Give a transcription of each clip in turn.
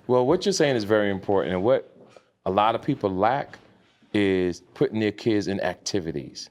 Well, what you're saying is very important. And what a lot of people lack is putting their kids in activities.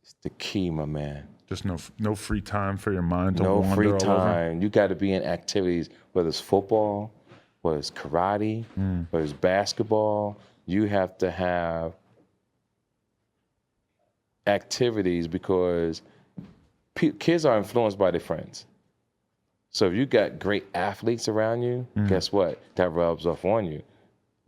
It's the key, my man. Just no free time for your mind to No wander free all over. time. You got to be in activities, whether it's football, whether it's karate, whether it's basketball. You have to have activities because kids are influenced by their friends. So if you got great athletes around you, guess what? That rubs off on you.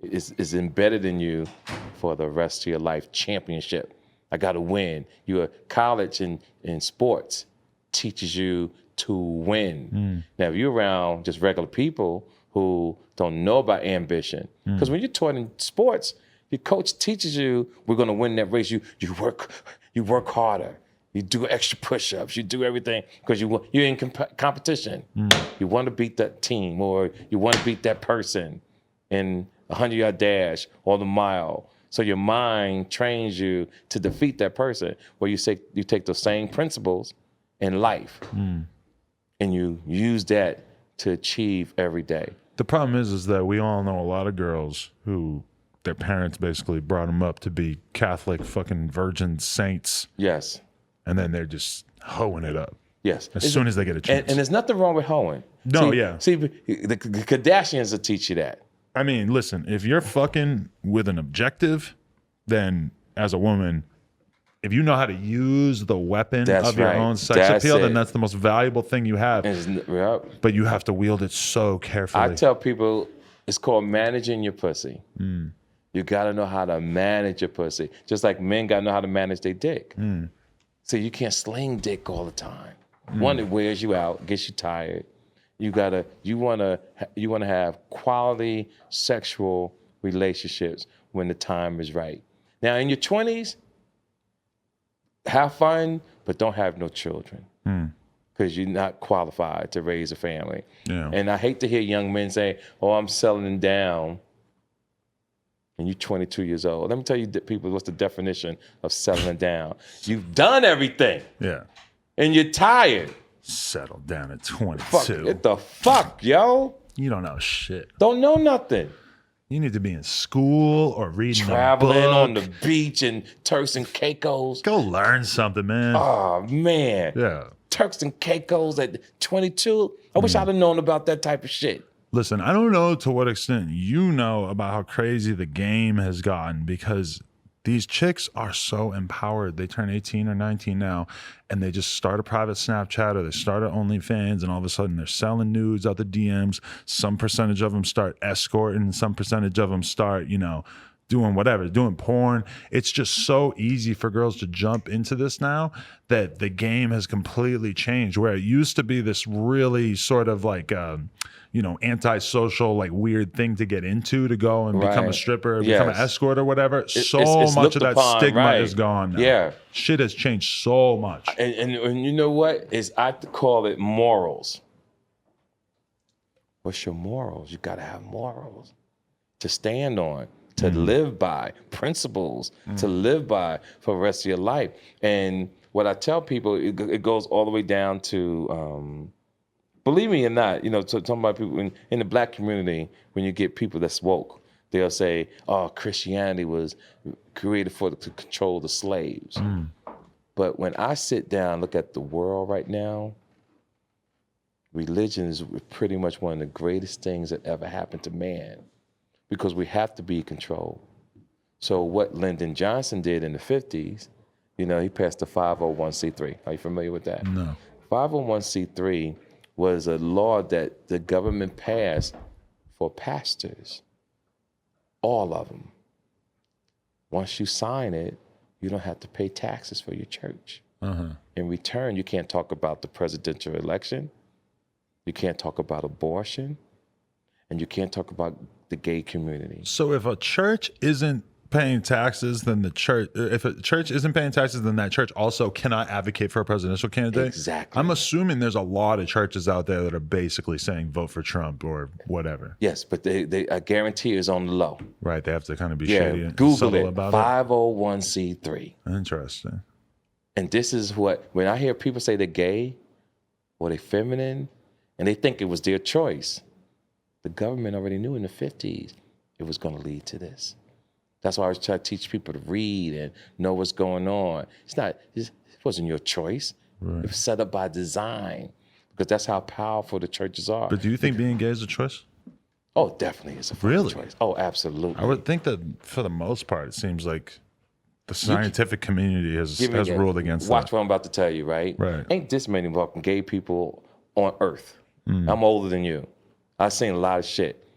It's embedded in you for the rest of your life. Championship. I got to win. Your college in sports teaches you to win. Now, if you're around just regular people who don't know about ambition, because when you're taught in sports, your coach teaches you, we're going to win that race. You work harder. You do extra push-ups. You do everything because you're in competition. You want to beat that team, or you want to beat that person in a 100-yard dash or the mile. So your mind trains you to defeat that person. Where you take those same principles in life, and you use that to achieve every day. The problem is that we all know a lot of girls who their parents basically brought them up to be Catholic fucking virgin saints. Yes. And then they're just hoeing it up. Yes. As soon as they get a chance. And there's nothing wrong with hoeing. No, See, the Kardashians will teach you that. I mean, listen, if you're fucking with an objective, then as a woman, if you know how to use the weapon of your own sex appeal, then that's the most valuable thing you have. But you have to wield it so carefully. I tell people it's called managing your pussy. You got to know how to manage your pussy. Just like men got to know how to manage their dick. So you can't sling dick all the time. One, it wears you out, gets you tired. You want to have quality sexual relationships when the time is right. Now, in your 20s, have fun, but don't have no children because you're not qualified to raise a family. Yeah. And I hate to hear young men say, "Oh, I'm settling down," and you're 22 years old. Let me tell you, people, what's the definition of settling down? You've done everything. Yeah. And you're tired. Settle down at 22. What the fuck, yo? You don't know shit. Don't know nothing. You need to be in school or reading Traveling a book. on the beach and Turks and Caicos. Go learn something, man. Oh, man. Yeah. Turks and Caicos at 22. I wish I'd have known about that type of shit. Listen, I don't know to what extent you know about how crazy the game has gotten, because these chicks are so empowered. They turn 18 or 19 now, and they just start a private Snapchat or they start an OnlyFans, and all of a sudden they're selling nudes out the DMs. Some percentage of them start escorting. Some percentage of them start, doing whatever, doing porn. It's just so easy for girls to jump into this now that the game has completely changed, where it used to be this really sort of like, antisocial, like weird thing to get into, to go and become a stripper, become an escort or whatever. It's much of that stigma is gone now. Yeah. Shit has changed so much. And you know what? I call it morals. What's your morals? You got to have morals to stand on, to live by, principles to live by for the rest of your life. And what I tell people, it goes all the way down to, believe me or not, talking about people in the black community, when you get people that's woke, they'll say, "Oh, Christianity was created to control the slaves." But when I sit down and look at the world right now, religion is pretty much one of the greatest things that ever happened to man, because we have to be controlled. So what Lyndon Johnson did in the 50s, he passed the 501c3. Are you familiar with that? No. 501c3 was a law that the government passed for pastors, all of them. Once you sign it, you don't have to pay taxes for your church. In return, you can't talk about the presidential election, you can't talk about abortion, and you can't talk about the gay community. So if a church isn't paying taxes, then if a church isn't paying taxes, then that church also cannot advocate for a presidential candidate. Exactly. I'm assuming there's a lot of churches out there that are basically saying vote for Trump or whatever. Yes, but they I guarantee is on the low. Right, they have to kind of be shady and Google subtle it. about 501c3. Interesting. And this is when I hear people say they're gay or they're feminine, and they think it was their choice. The government already knew in the 50s it was going to lead to this. That's why I was trying to teach people to read and know what's going on. It wasn't your choice. Right. It was set up by design, because that's how powerful the churches are. But do you think being gay is a choice? Oh, definitely is a fucking choice. Oh, absolutely. I would think that for the most part, it seems like the scientific community has ruled against Watch that. what I'm about to tell you, right? Right. Ain't this many fucking gay people on earth. I'm older than you. I've seen a lot of shit.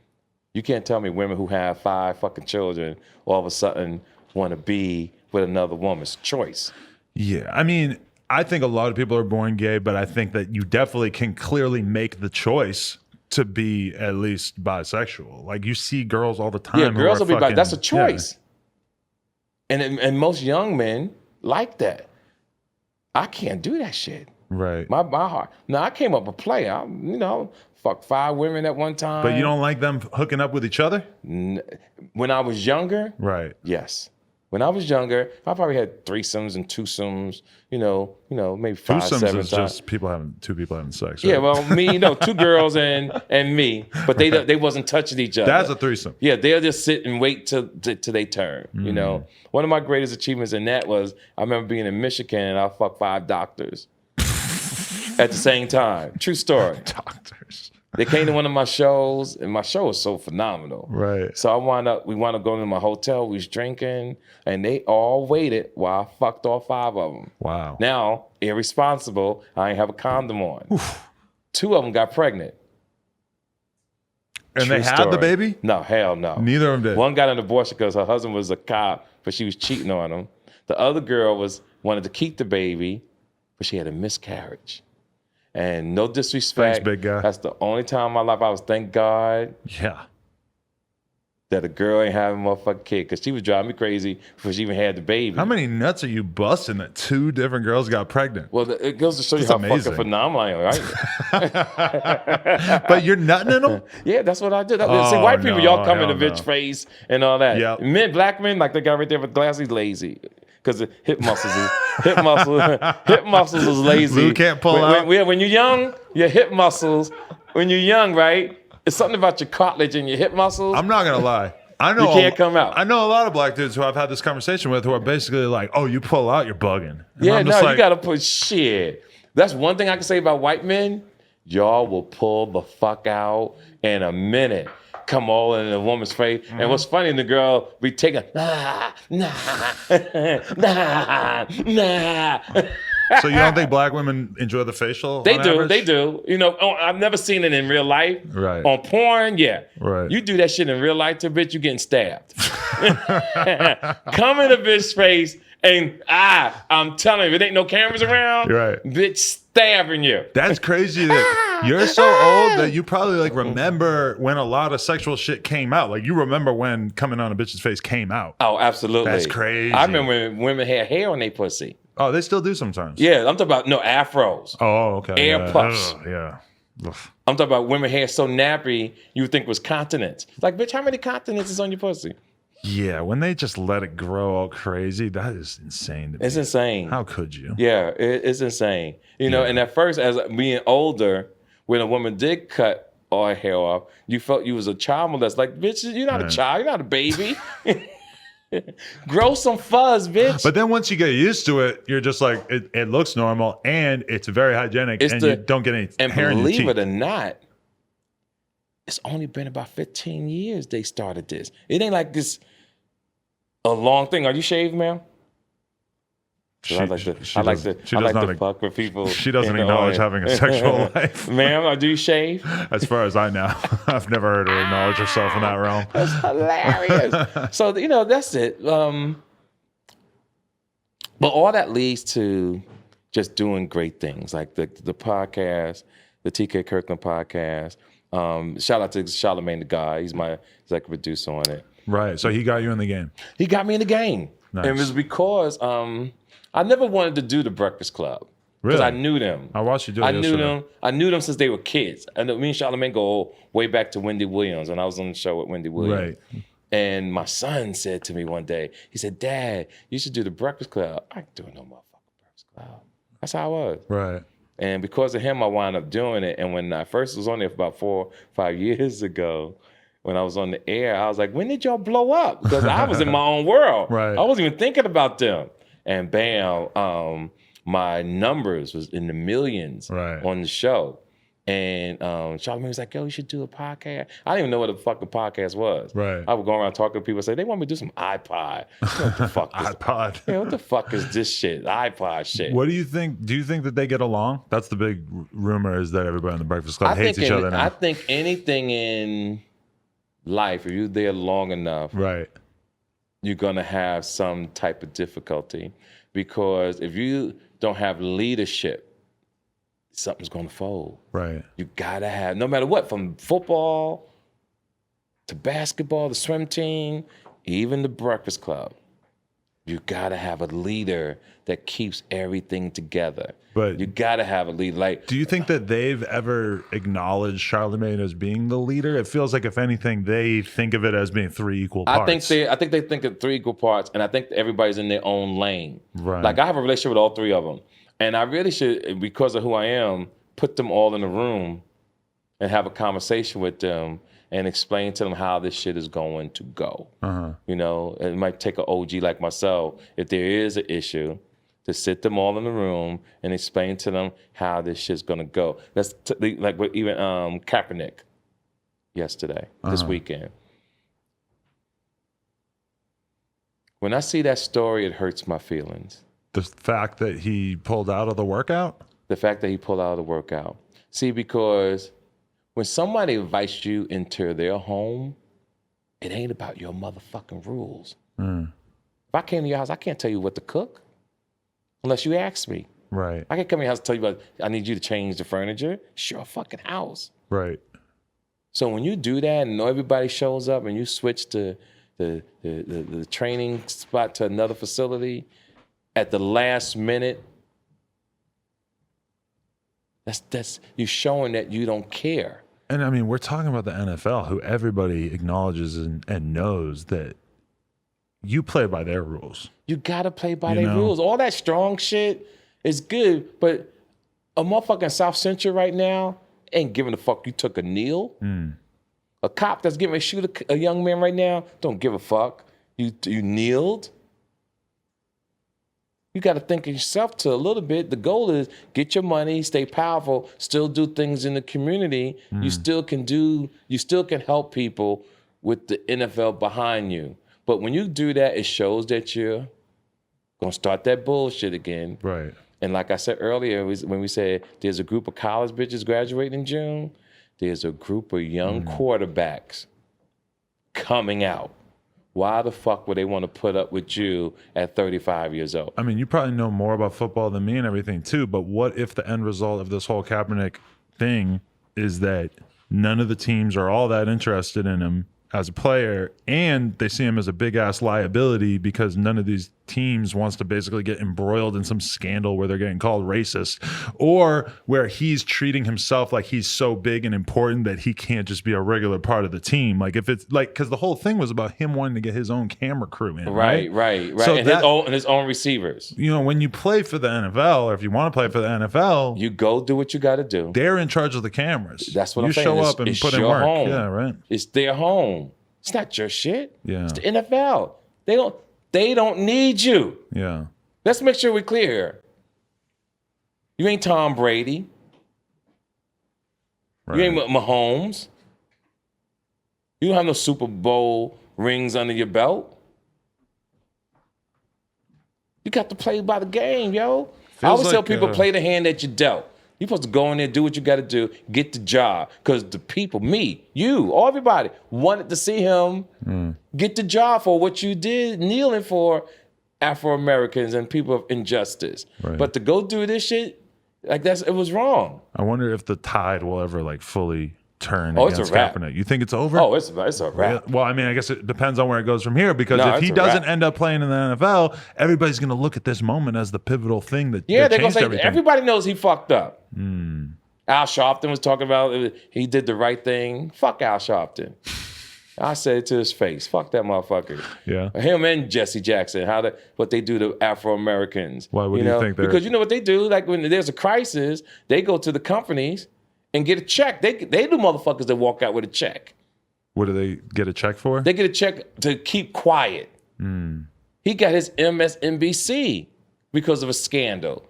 You can't tell me women who have 5 fucking children all of a sudden want to be with another woman's choice. Yeah, I mean, I think a lot of people are born gay, but I think that you definitely can clearly make the choice to be at least bisexual. Like, you see girls all the time. Yeah, girls will be fucking, that's a choice. Yeah. And most young men like that. I can't do that shit. Right. My heart. Now, I came up a player. Fuck 5 women at one time. But you don't like them hooking up with each other? When I was younger, right. Yes. When I was younger, I probably had threesomes and twosomes, maybe 5, 7 times. Is just two people having sex. Right? Yeah, well, me, 2 girls and me, but they wasn't touching each other. That's a threesome. Yeah, they'll just sit and wait till they turn. One of my greatest achievements in that was I remember being in Michigan and I fucked 5 doctors at the same time. True story. Doctors. They came to one of my shows, and my show was so phenomenal. Right. So we wound up going to my hotel. We was drinking, and they all waited while I fucked all 5 of them. Wow. Now, irresponsible, I ain't have a condom on. Oof. 2 of them got pregnant. And they had the baby? No, hell no. Neither of them did. One got an abortion because her husband was a cop, but she was cheating on him. The other girl wanted to keep the baby, but she had a miscarriage. And no disrespect. Thanks, big guy. That's the only time in my life I was, thank God. Yeah. That a girl ain't having a motherfucking kid, because she was driving me crazy before she even had the baby. How many nuts are you busting that 2 different girls got pregnant? Well, it goes to show you how fucking phenomenal I am, right? But you're nutting in them? Yeah, that's what I do. See, white people, y'all come in a bitch face and all that. Yep. Black men, like the guy right there with glasses, lazy. Because the hip muscles is lazy. Lou can't pull out. When you're young, your hip muscles, when you're young, right? It's something about your cartilage and your hip muscles. I'm not gonna lie. I know you can't come out. I know a lot of black dudes who I've had this conversation with who are basically like, "Oh, you pull out, you're bugging." And you gotta put shit. That's one thing I can say about white men. Y'all will pull the fuck out in a minute. Come all in a woman's face. Mm-hmm. And what's funny, the girl be taking, nah. So you don't think black women enjoy the facial? They do. I've never seen it in real life. Right. On porn, yeah. Right. You do that shit in real life to a bitch, you getting stabbed. Come in a bitch's face and I'm telling you, if it ain't no cameras around, right. Bitch stabbing you. That's crazy that you're so old that you probably remember when a lot of sexual shit came out. Like, you remember when coming on a bitch's face came out. Oh, absolutely. That's crazy. I remember when women had hair on their pussy. Oh, they still do sometimes. Yeah, I'm talking about afros. Oh, okay. Air puffs. Yeah. Ugh. I'm talking about women hair so nappy you would think was continents. Like, bitch, how many continents is on your pussy? Yeah, when they just let it grow all crazy, that is insane to me. It's insane. How could you? Yeah, it's insane. And at first, as being older, when a woman did cut all her hair off, you felt you was a child molester. Like, bitch, you're not a child. You're not a baby. Grow some fuzz, bitch. But then once you get used to it, you're just like, it looks normal and it's very hygienic and you don't get any hair in your teeth. And believe it or not, it's only been about 15 years they started this. It ain't like this a long thing. Are you shaved, ma'am? I like to fuck with people. She doesn't acknowledge having a sexual life. Ma'am, do you shave? As far as I know. I've never heard her acknowledge herself in that realm. That's hilarious. So, that's it. But all that leads to just doing great things, like the podcast, the TK Kirkland podcast. Shout out to Charlamagne the Guy. He's my executive producer on it. Right. So he got you in the game. He got me in the game. Nice. And it was because I never wanted to do the Breakfast Club. Because I knew them. I watched you do it yesterday. I knew them since they were kids. And me and Charlamagne go way back to Wendy Williams, and I was on the show with Wendy Williams. Right. And my son said to me one day, he said, "Dad, you should do the Breakfast Club." I ain't doing no motherfucking Breakfast Club. That's how I was. Right. And because of him, I wound up doing it. And when I first was on there for about 4 or 5 years ago, when I was on the air, I was like, when did y'all blow up? Because I was in my own world. Right. I wasn't even thinking about them. And bam, my numbers was in the millions on the show. And Charlamagne was like, yo, you should do a podcast. I didn't even know what a fucking podcast was. Right. I would go around talking to people and say, they want me to do some iPod. What the fuck is iPod. Yeah, what the fuck is this shit? iPod shit. What do you think? Do you think that they get along? That's the big rumor, is that everybody in the Breakfast Club hates each other now. I think anything in life, if you're there long enough, you're going to have some type of difficulty. Because if you don't have leadership, something's going to fold. Right. You got to have, no matter what, from football to basketball, the swim team, even the Breakfast Club, you got to have a leader that keeps everything together. But you got to have a leader. Like, do you think that they've ever acknowledged Charlamagne as being the leader? It feels like, if anything, they think of it as being 3 equal parts. I think they think of 3 equal parts, and I think everybody's in their own lane. Right. Like, I have a relationship with all 3 of them. And I really should, because of who I am, put them all in a room and have a conversation with them and explain to them how this shit is going to go. You know, it might take an OG like myself, if there is an issue, to sit them all in the room and explain to them how this shit's gonna go. That's like what even Kaepernick yesterday, this weekend. When I see that story, it hurts my feelings. The fact that he pulled out of the workout? The fact that he pulled out of the workout. See, because when somebody invites you into their home, it ain't about your motherfucking rules. If I came to your house, I can't tell you what to cook unless you ask me. Right. I can't come to your house and tell you about, I need you to change the furniture. It's your fucking house. Right. So when you do that and everybody shows up and you switch the training spot to another facility, at the last minute, that's you showing that you don't care. And I mean, we're talking about the NFL, who everybody acknowledges and knows that you play by their rules. You gotta play by their rules. All that strong shit is good, but a motherfucking South Central right now ain't giving a fuck you took a kneel. A cop that's getting ready to shoot a young man right now don't give a fuck. You kneeled. You got to think of yourself to a little bit. The goal is get your money, stay powerful, still do things in the community. You still can help people with the NFL behind you. But when you do that, it shows that you're going to start that bullshit again. Right. And like I said earlier, when we said there's a group of college bitches graduating in June, there's a group of young quarterbacks coming out. Why the fuck would they want to put up with you at 35 years old? I mean, you probably know more about football than me and everything too, but what if the end result of this whole Kaepernick thing is that none of the teams are all that interested in him as a player, and they see him as a big-ass liability because none of these teams wants to basically get embroiled in some scandal where they're getting called racist, or where he's treating himself like he's so big and important that he can't just be a regular part of the team. Like, if it's like, because the whole thing was about him wanting to get his own camera crew in, right? So and his own receivers. You know, when you play for the NFL, or if you want to play for the NFL, you go do what you got to do. They're in charge of the cameras. That's what I'm saying. You show up and put in work. Home. Yeah, right. It's their home. It's not your shit. Yeah. It's the NFL. They don't need you. Yeah. Let's make sure we're clear here. You ain't Tom Brady. Right. You ain't Mahomes. You don't have no Super Bowl rings under your belt. You got to play by the game, yo. I always tell people, play the hand that you dealt. You're supposed to go in there, do what you got to do, get the job. Because the people, me, you, everybody, wanted to see him get the job for what you did, kneeling for Afro-Americans and people of injustice. Right. But to go do this shit, like it was wrong. I wonder if the tide will ever like fully turn against Kaepernick. You think it's over? Oh, it's a wrap. Well, I mean, I guess it depends on where it goes from here, because if he doesn't end up playing in the NFL, everybody's going to look at this moment as the pivotal thing that they're going to say everything. Everybody knows he fucked up. Al Sharpton was talking about he did the right thing. Fuck Al Sharpton. I said it to his face. Fuck that motherfucker. Yeah. Him and Jesse Jackson, what they do to Afro-Americans. Why, what do you think they're... Because you know what they do? Like when there's a crisis, they go to the companies and get a check. They do motherfuckers that walk out with a check. What do they get a check for? They get a check to keep quiet. He got his MSNBC because of a scandal.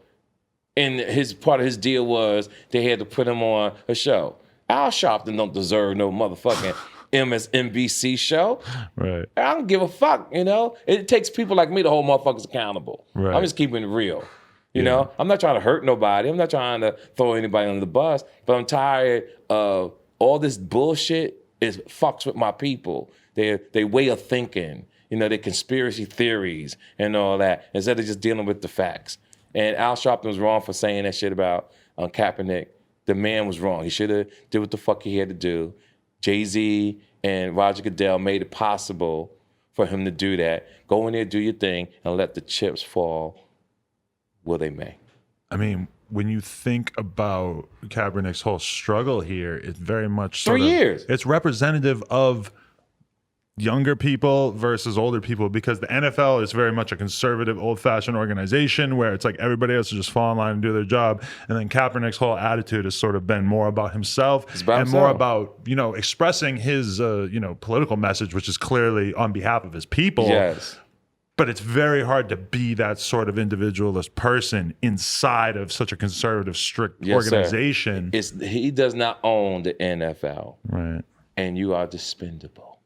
And part of his deal was they had to put him on a show. Al Sharpton don't deserve no motherfucking MSNBC show. Right. I don't give a fuck, It takes people like me to hold motherfuckers accountable. Right. I'm just keeping it real. You know? I'm not trying to hurt nobody. I'm not trying to throw anybody under the bus, but I'm tired of all this bullshit. It fucks with my people. Their way of thinking, their conspiracy theories and all that, instead of just dealing with the facts. And Al Sharpton was wrong for saying that shit about Kaepernick. The man was wrong. He should have did what the fuck he had to do. Jay-Z and Roger Goodell made it possible for him to do that. Go in there, do your thing, and let the chips fall where they may. I mean, when you think about Kaepernick's whole struggle here, it's very much 3 years. It's representative of younger people versus older people, because the NFL is very much a conservative, old-fashioned organization where it's like everybody else to just fall in line and do their job. And then Kaepernick's whole attitude has sort of been more about himself more about, expressing his, political message, which is clearly on behalf of his people. Yes. But it's very hard to be that sort of individualist person inside of such a conservative, strict organization. He does not own the NFL. Right. And you are dispendable.